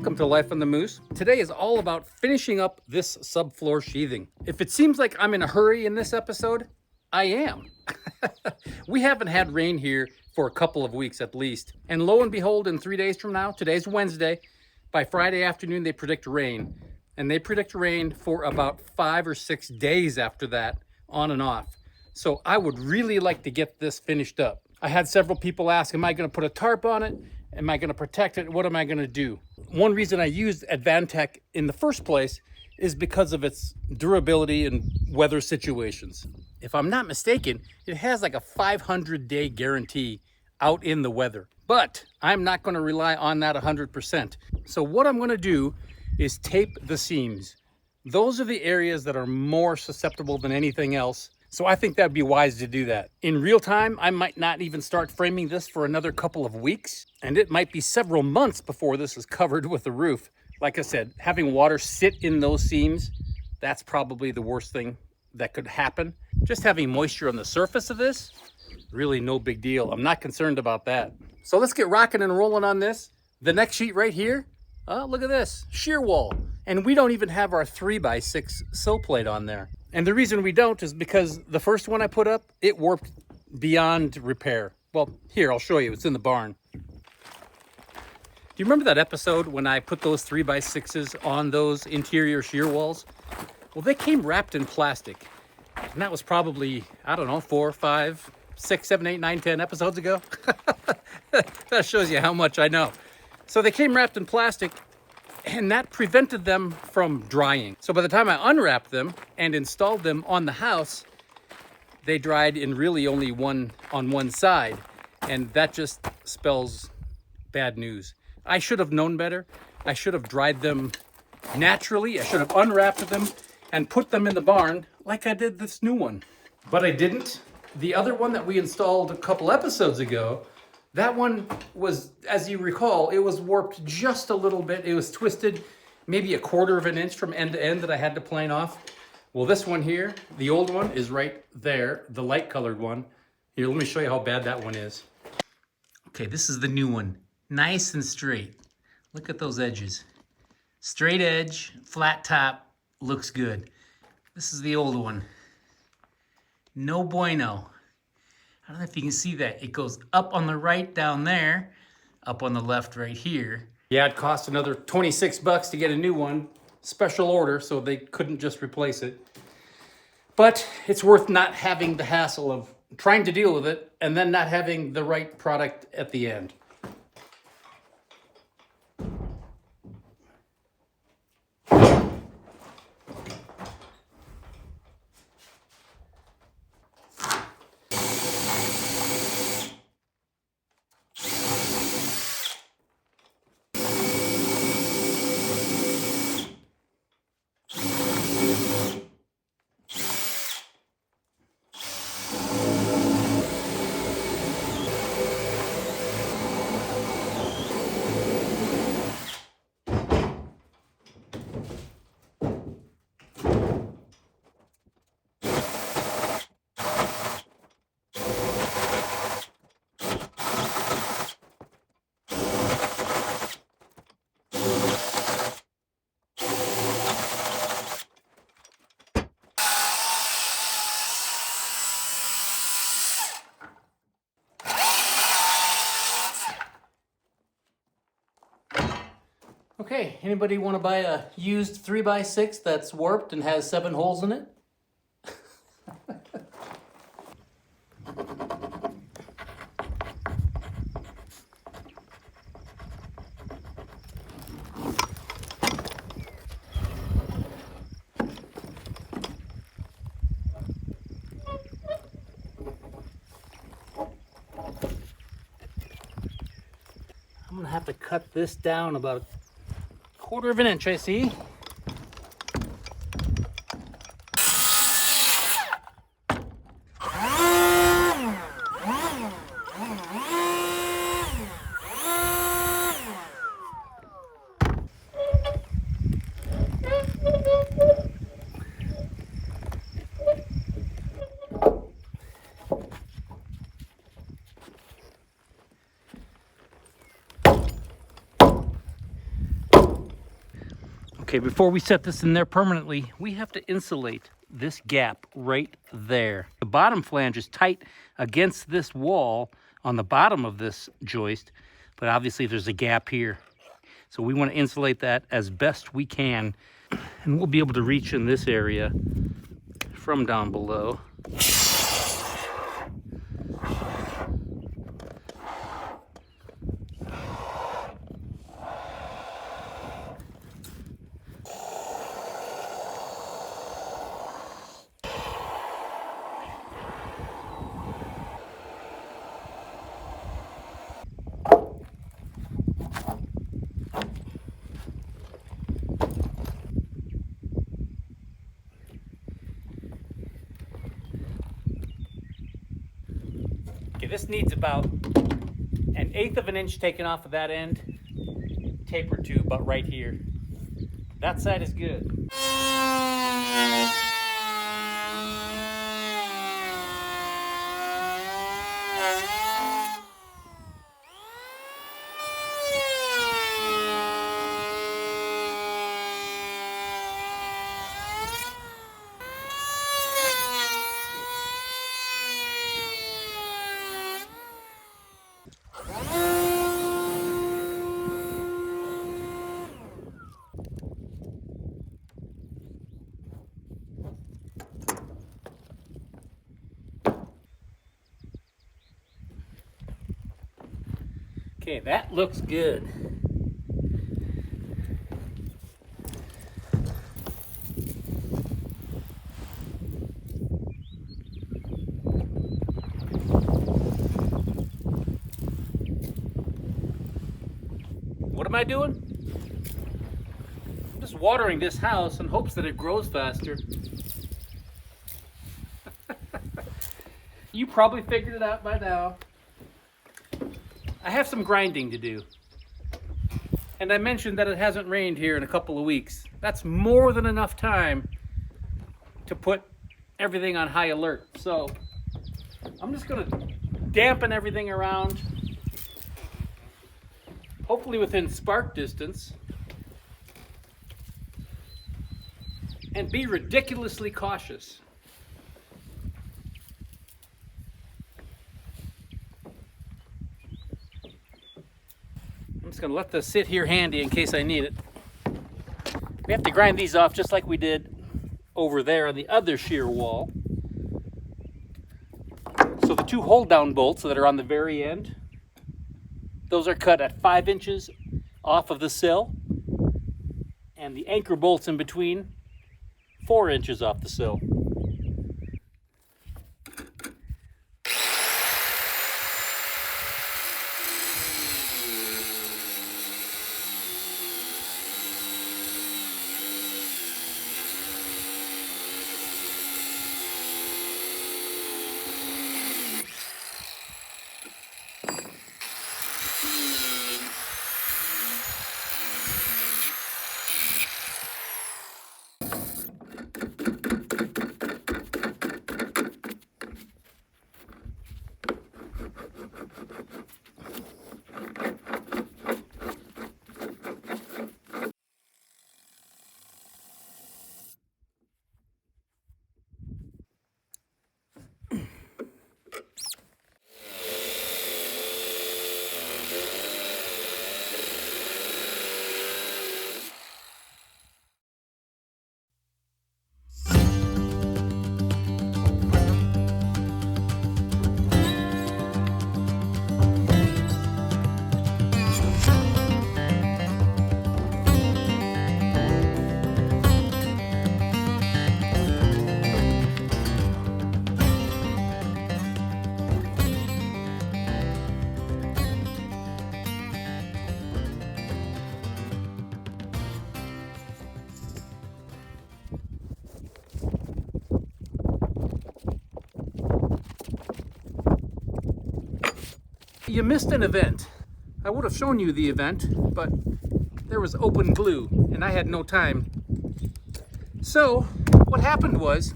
welcome to Life on the Moose. Today is all about finishing up this subfloor sheathing. If it seems like I'm in a hurry in this episode, I am. We haven't had rain here for a couple of weeks at least. And lo and behold, in 3 days from now, today's Wednesday, by Friday afternoon they predict rain. And they predict rain for about 5 or 6 days after that, on and off. So I would really like to get this finished up. I had several people ask, am I going to put a tarp on it? Am I going to protect it? What am I going to do? One reason I used Advantech in the first place is because of its durability in weather situations. If I'm not mistaken, it has like a 500-day guarantee out in the weather. But I'm not going to rely on that 100%. So what I'm going to do is tape the seams. Those are the areas that are more susceptible than anything else. So I think that'd be wise to do that. In real time, I might not even start framing this for another couple of weeks, and it might be several months before this is covered with a roof. Like I said, having water sit in those seams, that's probably the worst thing that could happen. Just having moisture on the surface of this, really no big deal. I'm not concerned about that. So let's get rocking and rolling on this. The next sheet right here, look at this, shear wall. And we don't even have our 3x6 sill plate on there. And the reason we don't is because the first one I put up, it warped beyond repair. Well, here, I'll show you. It's in the barn. Do you remember that episode when I put those 3x6s on those interior shear walls? Well, they came wrapped in plastic. And that was probably, I don't know, 4, 5, 6, 7, 8, 9, 10 episodes ago. That shows you how much I know. So they came wrapped in plastic, and that prevented them from drying. So by the time I unwrapped them and installed them on the house, they dried in really only on one side. And that just spells bad news. I should have known better. I should have dried them naturally. I should have unwrapped them and put them in the barn like I did this new one. But I didn't. The other one that we installed a couple episodes ago, that one was, as you recall, it was warped just a little bit. It was twisted maybe 1/4 of an inch from end to end that I had to plane off. Well, this one here, the old one, is right there, the light colored one. Here, let me show you how bad that one is. Okay, this is the new one. Nice and straight. Look at those edges. Straight edge, flat top, looks good. This is the old one. No bueno. I don't know if you can see that. It goes up on the right down there, up on the left right here. Yeah, it cost another 26 bucks to get a new one. Special order, so they couldn't just replace it. But it's worth not having the hassle of trying to deal with it and then not having the right product at the end. Okay, anybody want to buy a used 3x6 that's warped and has 7 holes in it? I'm gonna have to cut this down about 1/4 of an inch, I see. Okay, before we set this in there permanently, we have to insulate this gap right there. The bottom flange is tight against this wall on the bottom of this joist, but obviously there's a gap here. So we want to insulate that as best we can, and we'll be able to reach in this area from down below. Okay, this needs about 1/8 of an inch taken off of that end, taper to about right here. That side is good. Okay, that looks good. What am I doing? I'm just watering this house in hopes that it grows faster. You probably figured it out by now. I have some grinding to do. And I mentioned that it hasn't rained here in a couple of weeks. That's more than enough time to put everything on high alert. So I'm just gonna dampen everything around, hopefully within spark distance, and be ridiculously cautious. I'm just gonna let this sit here handy in case I need it. We have to grind these off just like we did over there on the other shear wall. So the 2 hold down bolts that are on the very end, those are cut at 5 inches off of the sill, and the anchor bolts in between 4 inches off the sill. You missed an event. I would have shown you the event, but there was open glue and I had no time. So what happened was,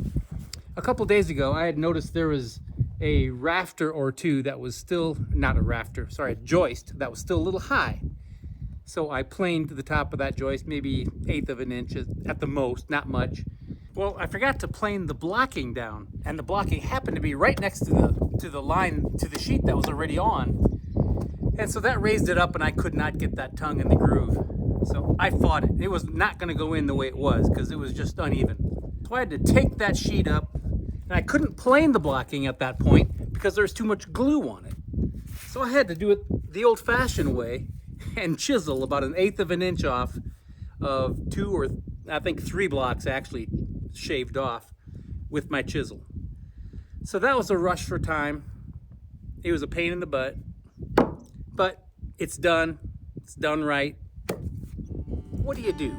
a couple days ago, I had noticed there was a rafter or two that was still, not a rafter, sorry, a joist that was still a little high. So I planed the top of that joist, maybe 1/8 of an inch at the most, not much. Well, I forgot to plane the blocking down, and the blocking happened to be right next to the line, to the sheet that was already on. And so that raised it up, and I could not get that tongue in the groove. So I fought it. It was not going to go in the way it was because it was just uneven. So I had to take that sheet up, and I couldn't plane the blocking at that point because there's too much glue on it. So I had to do it the old-fashioned way and chisel about 1/8 of an inch off of 2 or I think 3 blocks actually shaved off with my chisel. So that was a rush for time. It was a pain in the butt, but it's done. It's done right. What do you do?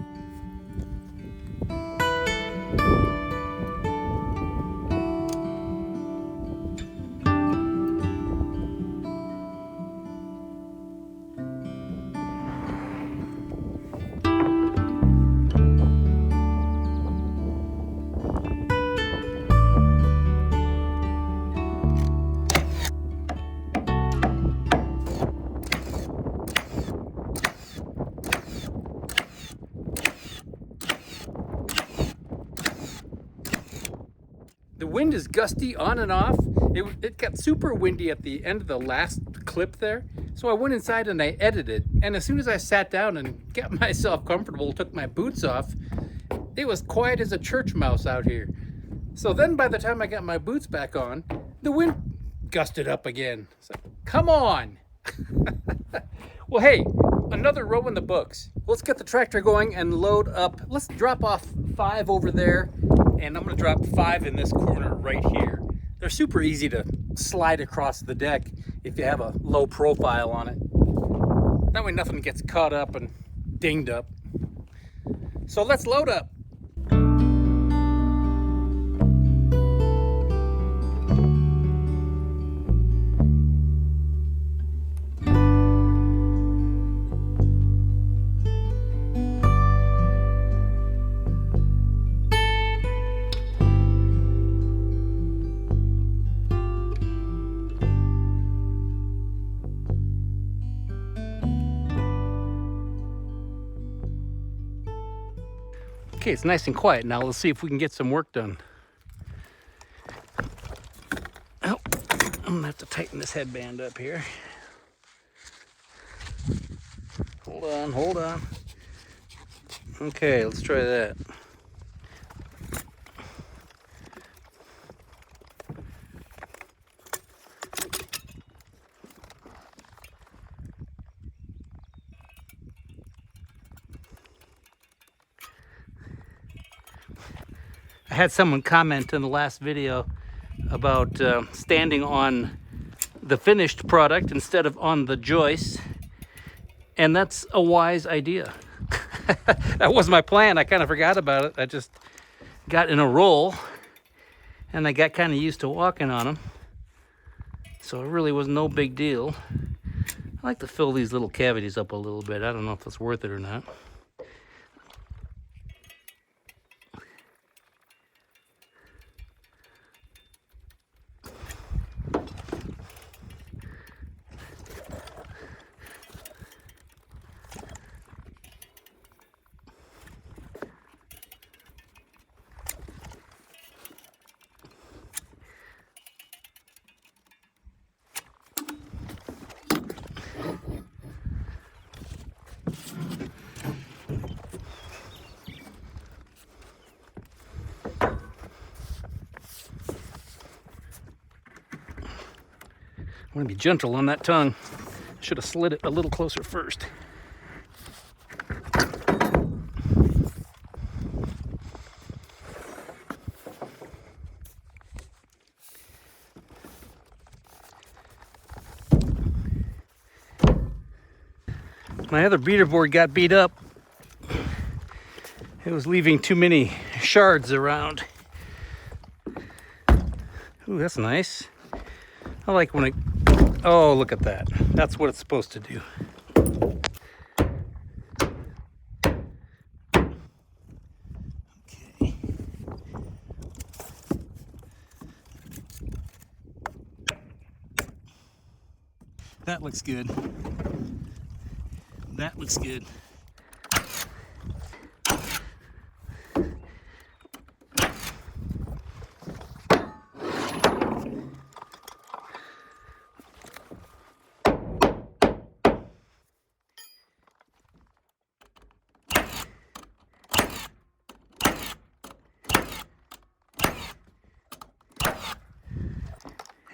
The wind is gusty on and off. It got super windy at the end of the last clip there. So I went inside and I edited. And as soon as I sat down and got myself comfortable, took my boots off, it was quiet as a church mouse out here. So then by the time I got my boots back on, the wind gusted up again. So, come on. Well, hey, another row in the books. Let's get the tractor going and load up. Let's drop off 5 over there. And I'm going to drop 5 in this corner right here. They're super easy to slide across the deck if you have a low profile on it. That way nothing gets caught up and dinged up. So let's load up. Okay, it's nice and quiet now. Let's see if we can get some work done. Oh, I'm gonna have to tighten this headband up here. Hold on. Okay, let's try that. I had someone comment in the last video about standing on the finished product instead of on the joist, and that's a wise idea. That was my plan. I kind of forgot about it. I just got in a roll and I got kind of used to walking on them, so it really was no big deal. I like to fill these little cavities up a little bit. I don't know if it's worth it or not. I want to be gentle on that tongue. Should have slid it a little closer first. My other beater board got beat up. It was leaving too many shards around. Ooh, that's nice. I like when it... Oh, look at that. That's what it's supposed to do. Okay. That looks good. That looks good.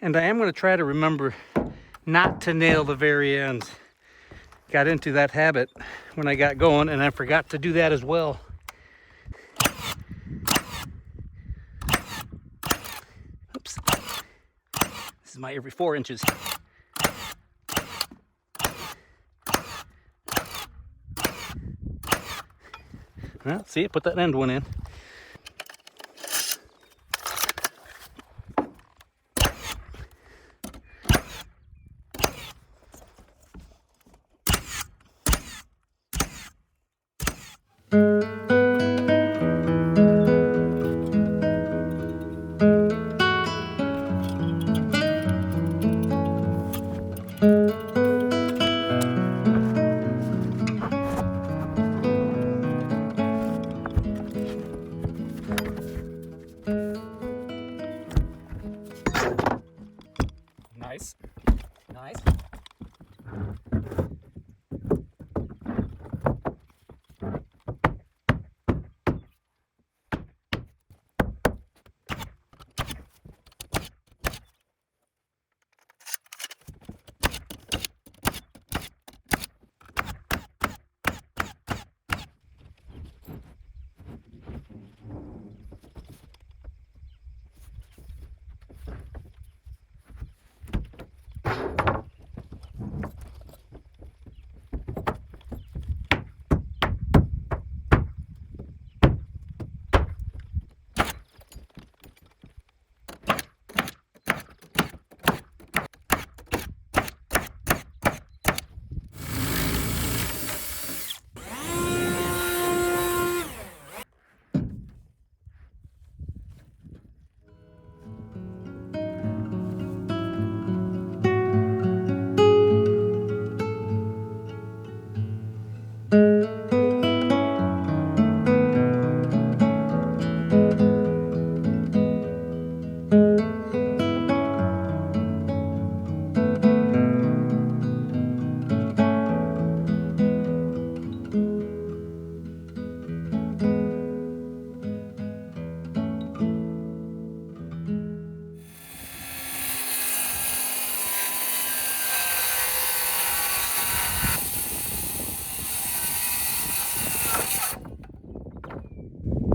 And I am going to try to remember not to nail the very ends. Got into that habit when I got going, and I forgot to do that as well. Oops. This is my every 4 inches. Well, see, put that end one in. Nice. Nice.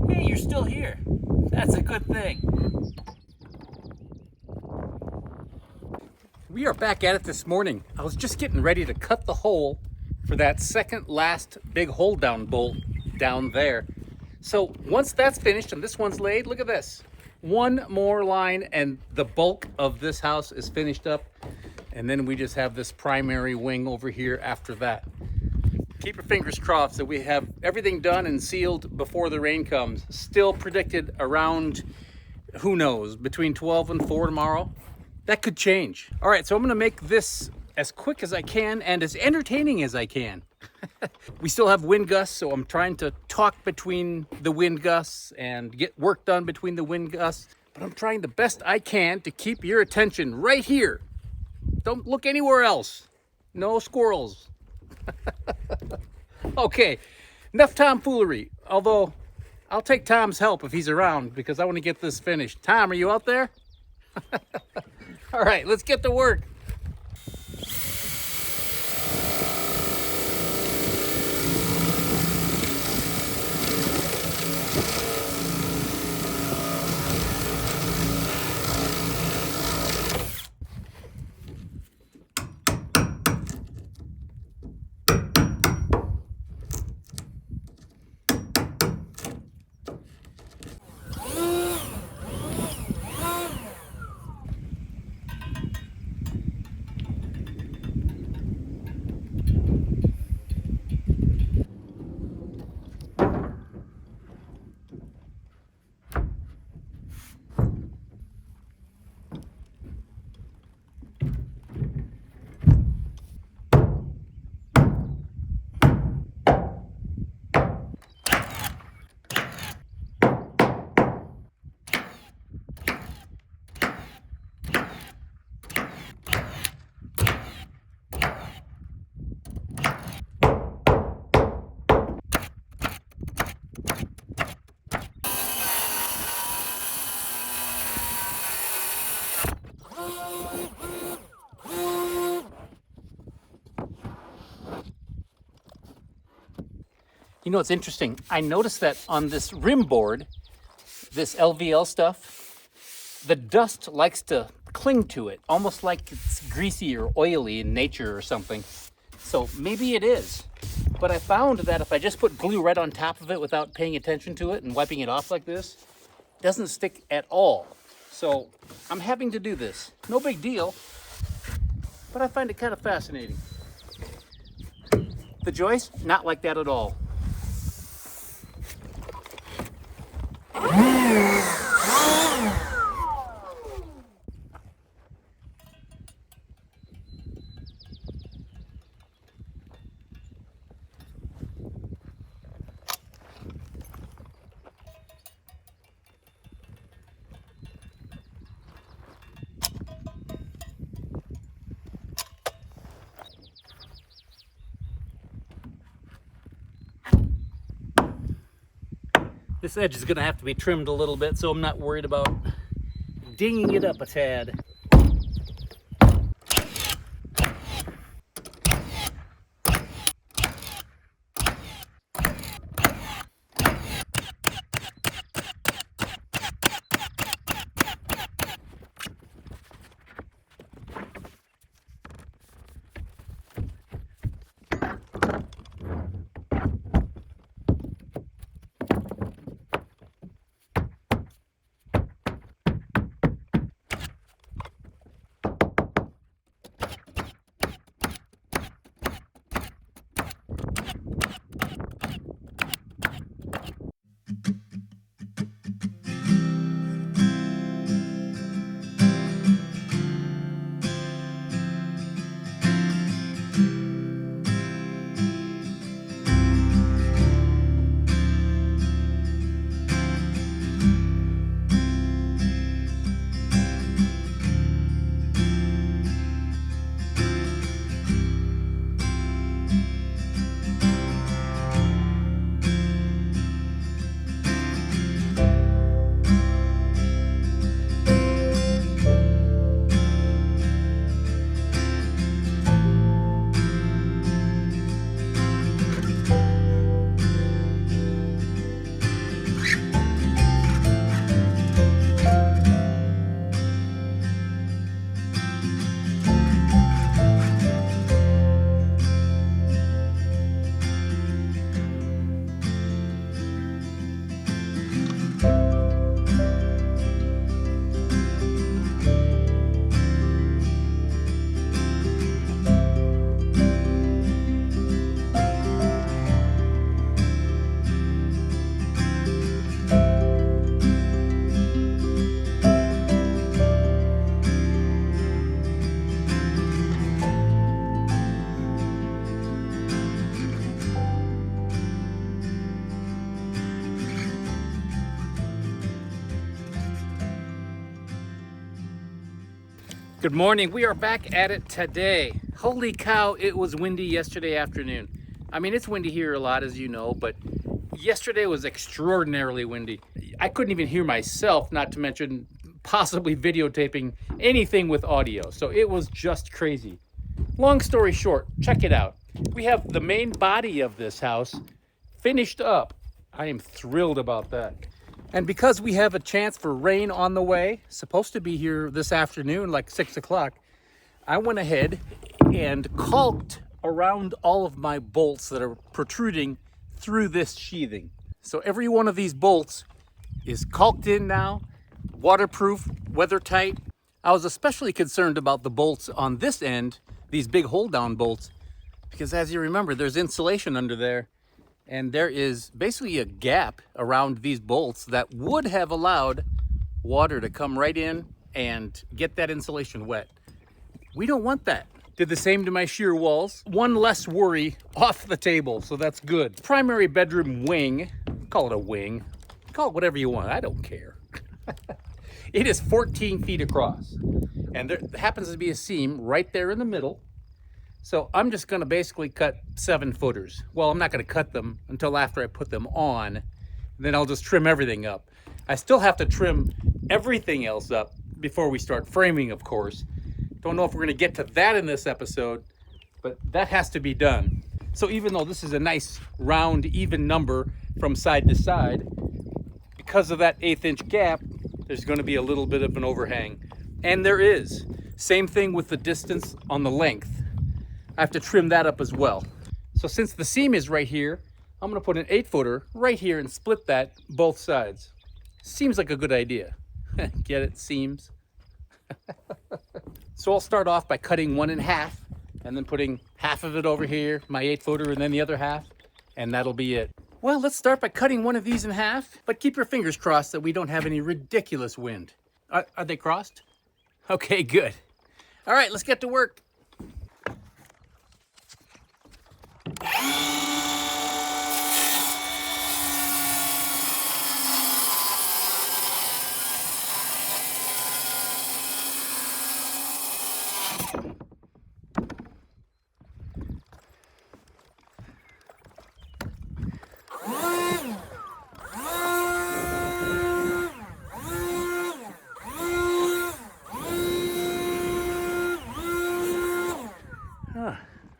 Hey, you're still here. That's a good thing. We are back at it this morning. I was just getting ready to cut the hole for that second last big hole down bolt down there. So once that's finished and this one's laid, look at this. One more line and the bulk of this house is finished up. And then we just have this primary wing over here after that. Keep your fingers crossed that we have everything done and sealed before the rain comes. Still predicted around, who knows, between 12 and 4 tomorrow. That could change. All right, so I'm gonna make this as quick as I can and as entertaining as I can. We still have wind gusts, so I'm trying to talk between the wind gusts and get work done between the wind gusts. But I'm trying the best I can to keep your attention right here. Don't look anywhere else. No squirrels. Okay, enough tomfoolery. Although, I'll take Tom's help if he's around because I want to get this finished. Tom, are you out there? All right, let's get to work. You know, it's interesting. I noticed that on this rim board, this LVL stuff, the dust likes to cling to it, almost like it's greasy or oily in nature or something. So maybe it is. But I found that if I just put glue right on top of it without paying attention to it and wiping it off like this, it doesn't stick at all. So I'm having to do this. No big deal, but I find it kind of fascinating. The joist, not like that at all. This edge is going to have to be trimmed a little bit, so I'm not worried about dinging it up a tad. Good morning. We are back at it today. Holy cow, it was windy yesterday afternoon. I mean, it's windy here a lot, as you know, but yesterday was extraordinarily windy. I couldn't even hear myself, not to mention possibly videotaping anything with audio. So it was just crazy. Long story short, check it out. We have the main body of this house finished up. I am thrilled about that. And because we have a chance for rain on the way, supposed to be here this afternoon, like 6 o'clock, I went ahead and caulked around all of my bolts that are protruding through this sheathing. So every one of these bolts is caulked in now, waterproof, weather tight. I was especially concerned about the bolts on this end, these big hold down bolts, because as you remember, there's insulation under there. And there is basically a gap around these bolts that would have allowed water to come right in and get that insulation wet. We don't want that. Did the same to my shear walls. One less worry off the table, so that's good. Primary bedroom wing, call it a wing, call it whatever you want, I don't care. It is 14 feet across, and there happens to be a seam right there in the middle. So I'm just gonna basically cut 7 footers. Well, I'm not gonna cut them until after I put them on. Then I'll just trim everything up. I still have to trim everything else up before we start framing, of course. Don't know if we're gonna get to that in this episode, but that has to be done. So even though this is a nice round even number from side to side, because of that 1/8 inch gap, there's going to be a little bit of an overhang. And there is. Same thing with the distance on the length. I have to trim that up as well. So since the seam is right here, I'm going to put an 8-footer right here and split that both sides. Seems like a good idea. Get it? Seams. So I'll start off by cutting one in half and then putting half of it over here, my 8-footer, and then the other half, and that'll be it. Well, let's start by cutting one of these in half, but keep your fingers crossed that we don't have any ridiculous wind. Are they crossed? Okay, good. All right, let's get to work.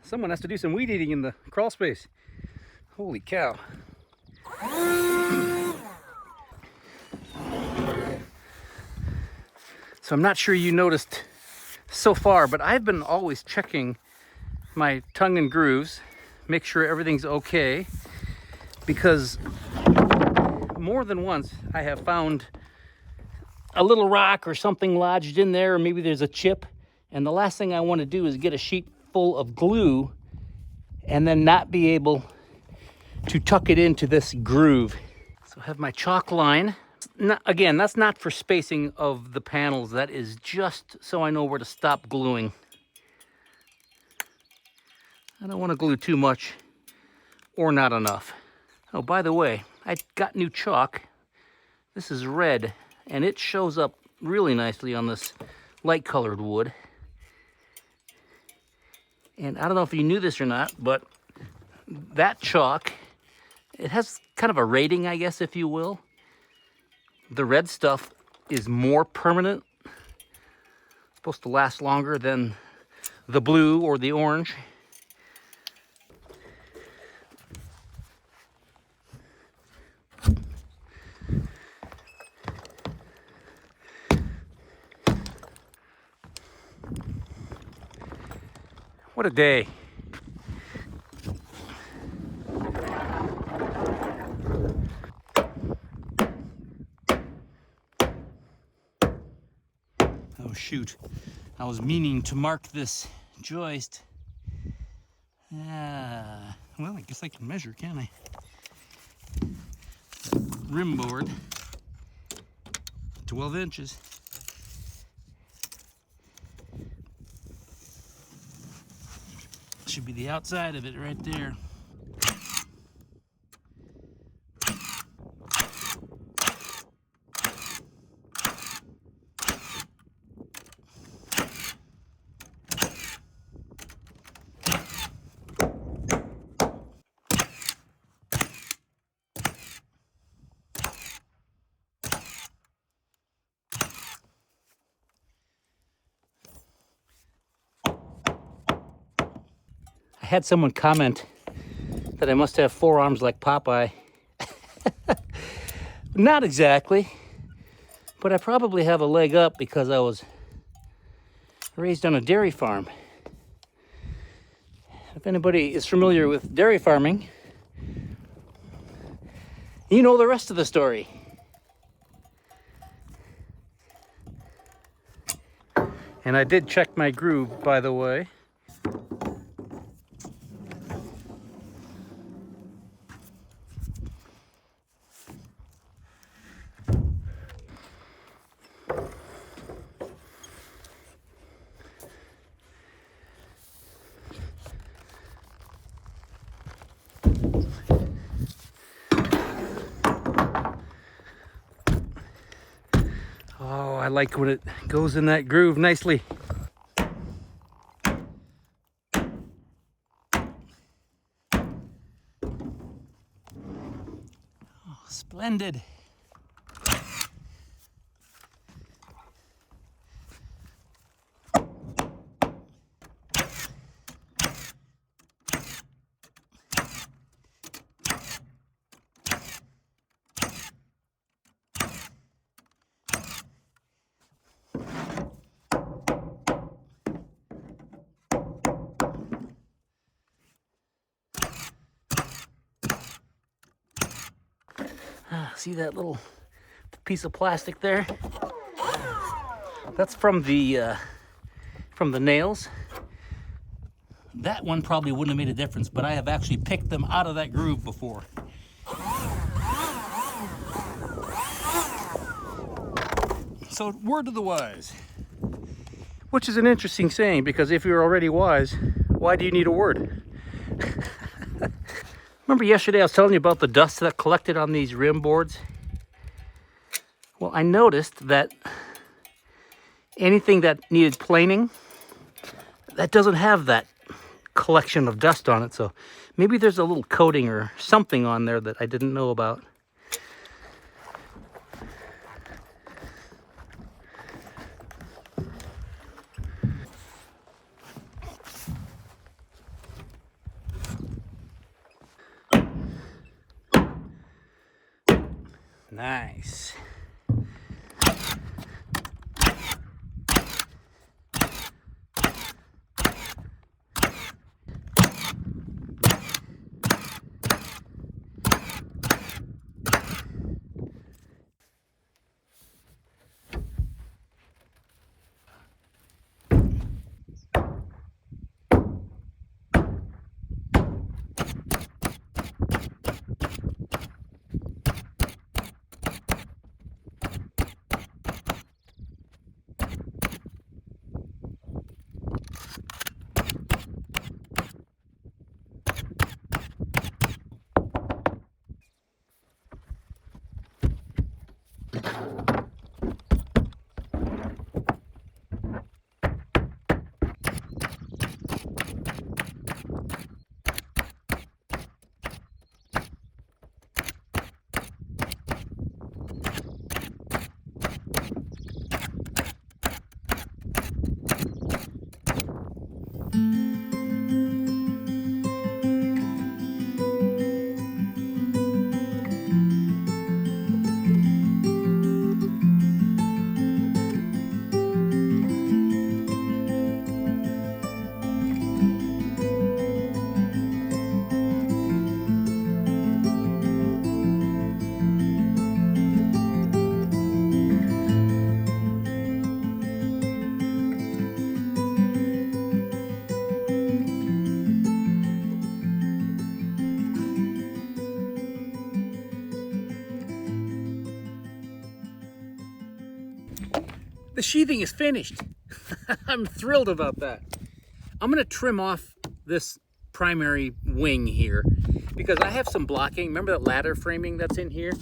Someone has to do some weed eating in the crawl space. Holy cow. So I'm not sure you noticed so far, but I've been always checking my tongue and grooves, make sure everything's okay, because more than once I have found a little rock or something lodged in there, or maybe there's a chip, and the last thing I want to do is get a sheet full of glue and then not be able to tuck it into this groove. So I have my chalk line. Again, that's not for spacing of the panels. That is just so I know where to stop gluing. I don't want to glue too much or not enough. Oh, by the way, I got new chalk. This is red, and it shows up really nicely on this light colored wood. And I don't know if you knew this or not, but that chalk, it has kind of a rating, I guess, if you will. The red stuff is more permanent, supposed to last longer than the blue or the orange. What a day. Oh shoot, I was meaning to mark this joist. Well, I guess I can measure, can't I? Rim board, 12 inches. Should be the outside of it right there. I had someone comment that I must have forearms like Popeye. Not exactly, but I probably have a leg up because I was raised on a dairy farm. If anybody is familiar with dairy farming, you know the rest of the story. And I did check my groove, by the way. Oh, I like when it goes in that groove nicely. Oh, splendid. See that little piece of plastic there? That's from the nails. That one probably wouldn't have made a difference, but I have actually picked them out of that groove before. So, word to the wise. Which is an interesting saying, because if you're already wise, why do you need a word? Remember yesterday I was telling you about the dust that collected on these rim boards? Well, I noticed that anything that needed planing, that doesn't have that collection of dust on it. So maybe there's a little coating or something on there that I didn't know about. Nice. The sheathing is finished. I'm thrilled about that. I'm gonna trim off this primary wing here because I have some blocking. Remember that ladder framing that's in here?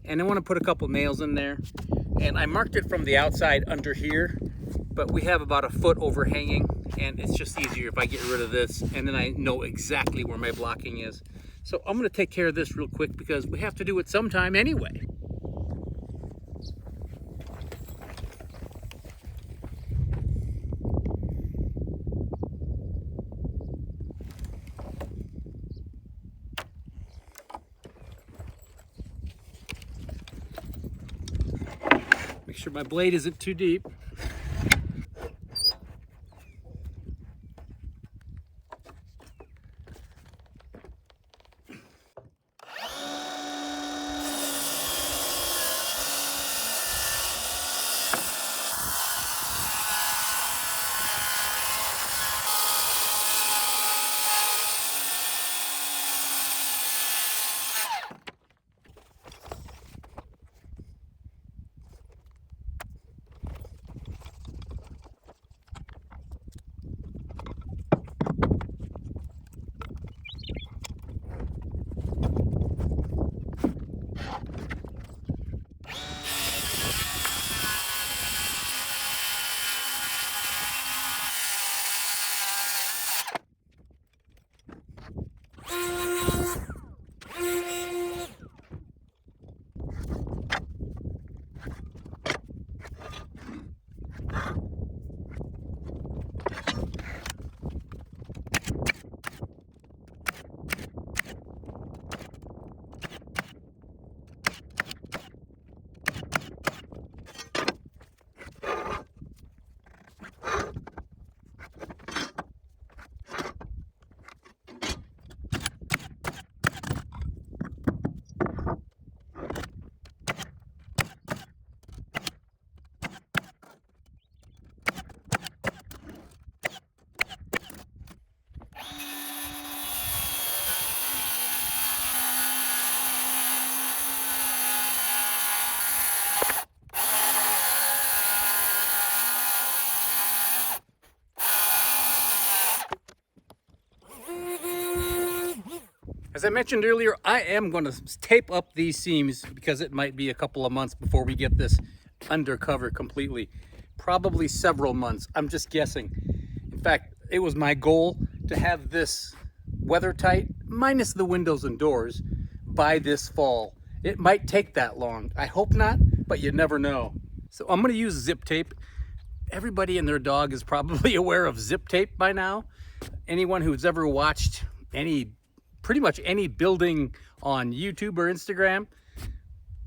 And I want to put a couple nails in there. And I marked it from the outside under here, but we have about a foot overhanging, and it's just easier if I get rid of this, and then I know exactly where my blocking is. So I'm gonna take care of this real quick because we have to do it sometime anyway. Make sure my blade isn't too deep. As I mentioned earlier, I am going to tape up these seams because it might be a couple of months before we get this undercover completely. Probably several months. I'm just guessing. In fact, it was my goal to have this weather tight, minus the windows and doors, by this fall. It might take that long. I hope not, but you never know. So I'm going to use zip tape. Everybody and their dog is probably aware of zip tape by now. Anyone who's ever watched pretty much any building on YouTube or Instagram,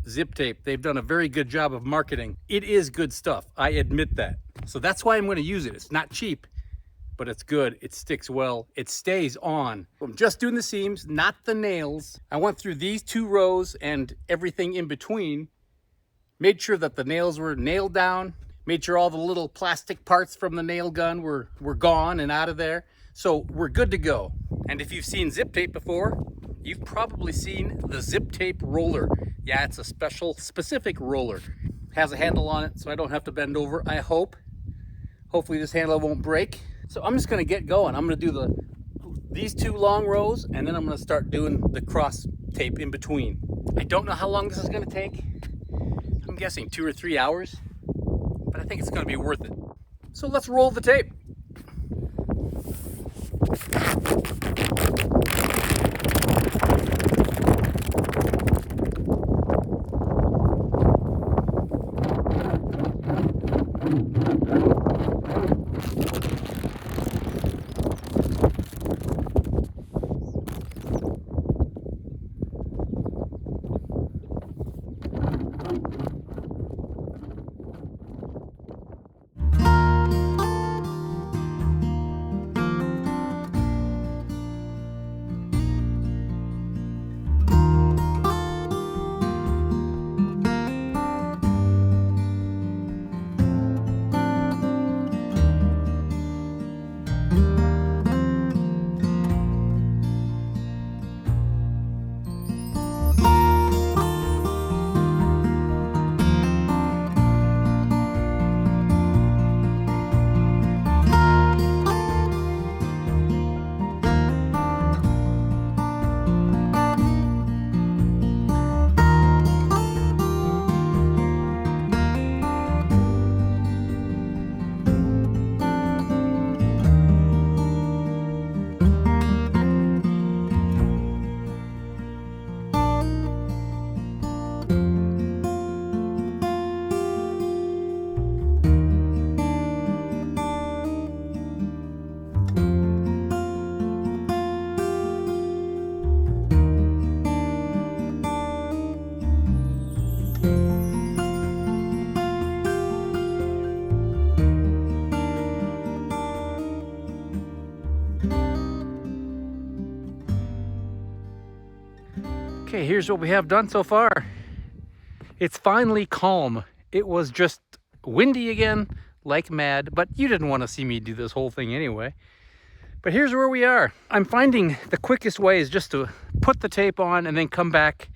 zip tape, they've done a very good job of marketing. It is good stuff, I admit that. So that's why I'm going to use it. It's not cheap, but it's good. It sticks well. It stays on. I'm just doing the seams, not the nails. I went through these 2 rows and everything in between, made sure that the nails were nailed down, made sure all the little plastic parts from the nail gun were gone and out of there. So we're good to go. And if you've seen zip tape before, you've probably seen the zip tape roller. Yeah, it's a specific roller. Has a handle on it, so I don't have to bend over, I hope. Hopefully this handle won't break. So I'm just gonna get going. I'm gonna do these 2 long rows, and then I'm gonna start doing the cross tape in between. I don't know how long this is gonna take. I'm guessing 2 or 3 hours, but I think it's gonna be worth it. So let's roll the tape. Okay, here's what we have done so far. It's finally calm. It was just windy again, like mad, but you didn't want to see me do this whole thing anyway. But here's where we are. I'm finding the quickest way is just to put the tape on and then come back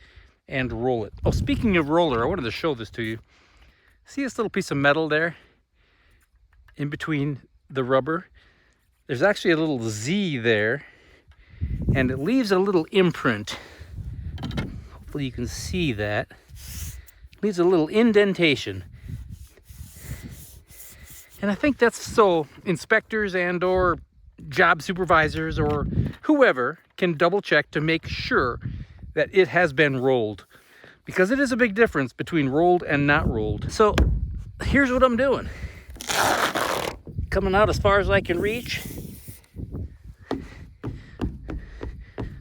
and roll it. Oh, speaking of roller, I wanted to show this to you. See this little piece of metal there in between the rubber? There's actually a little Z there, and it leaves a little imprint. Hopefully you can see that. Leaves a little indentation. And I think that's so inspectors and or job supervisors or whoever can double check to make sure that it has been rolled, because it is a big difference between rolled and not rolled. So here's what I'm doing. Coming out as far as I can reach.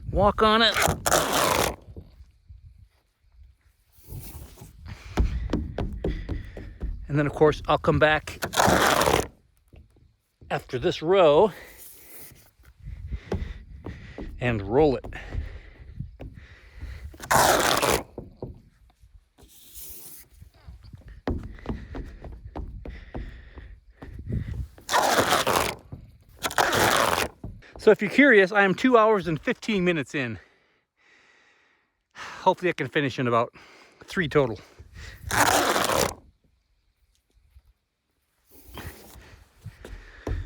Walk on it. And then of course I'll come back after this row and roll it. So if you're curious, I am 2 hours and 15 minutes in. Hopefully I can finish in about 3 total.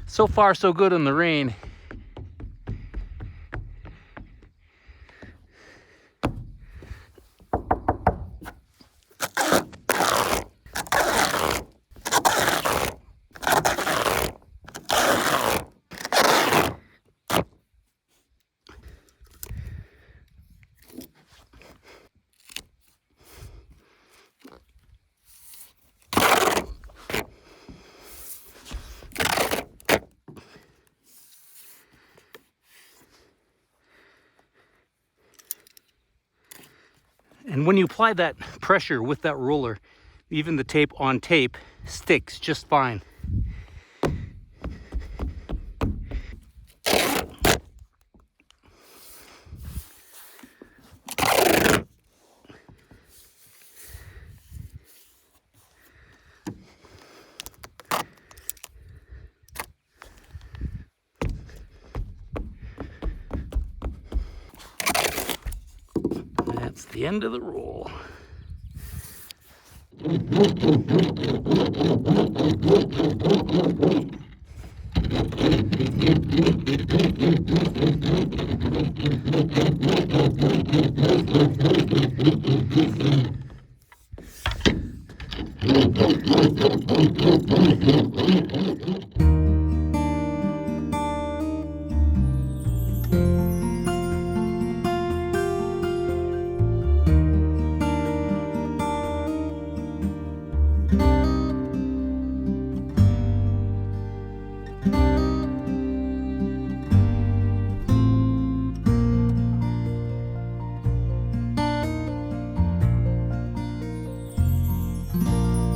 So far so good in the rain. And when you apply that pressure with that roller, even the tape on tape sticks just fine. That's the end of the roll.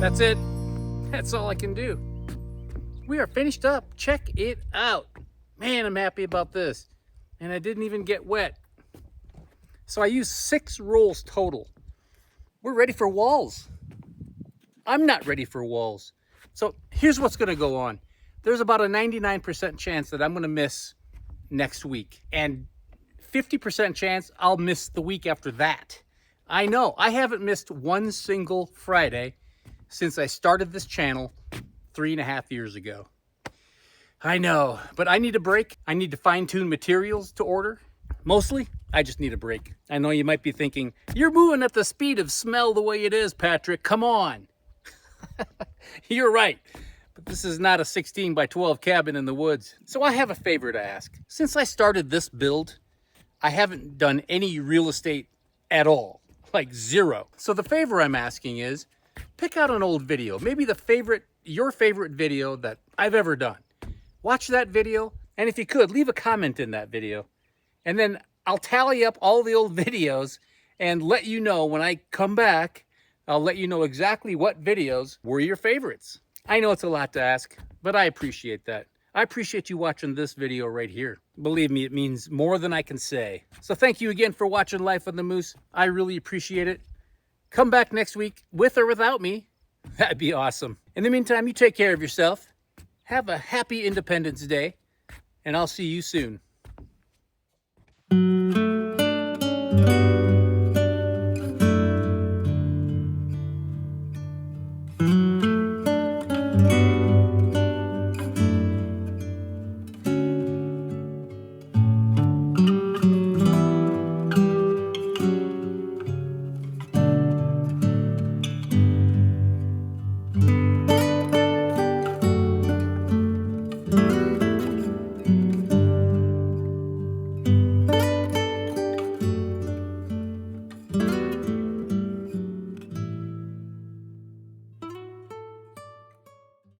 That's it. That's all I can do. We are finished up. Check it out. Man, I'm happy about this. And I didn't even get wet. So I used 6 rolls total. We're ready for walls. I'm not ready for walls. So here's what's gonna go on. There's about a 99% chance that I'm gonna miss next week. And 50% chance I'll miss the week after that. I know, I haven't missed one single Friday since I started this channel 3.5 years ago. I know, but I need a break. I need to fine-tune materials to order. Mostly, I just need a break. I know you might be thinking, you're moving at the speed of smell the way it is, Patrick. Come on. You're right. But this is not a 16 by 12 cabin in the woods. So I have a favor to ask. Since I started this build, I haven't done any real estate at all. Like 0. So the favor I'm asking is, pick out an old video, maybe your favorite video that I've ever done. Watch that video, and if you could, leave a comment in that video. And then I'll tally up all the old videos and let you know when I come back, I'll let you know exactly what videos were your favorites. I know it's a lot to ask, but I appreciate that. I appreciate you watching this video right here. Believe me, it means more than I can say. So thank you again for watching Life of the Moose. I really appreciate it. Come back next week with or without me. That'd be awesome. In the meantime, you take care of yourself. Have a happy Independence Day, and I'll see you soon.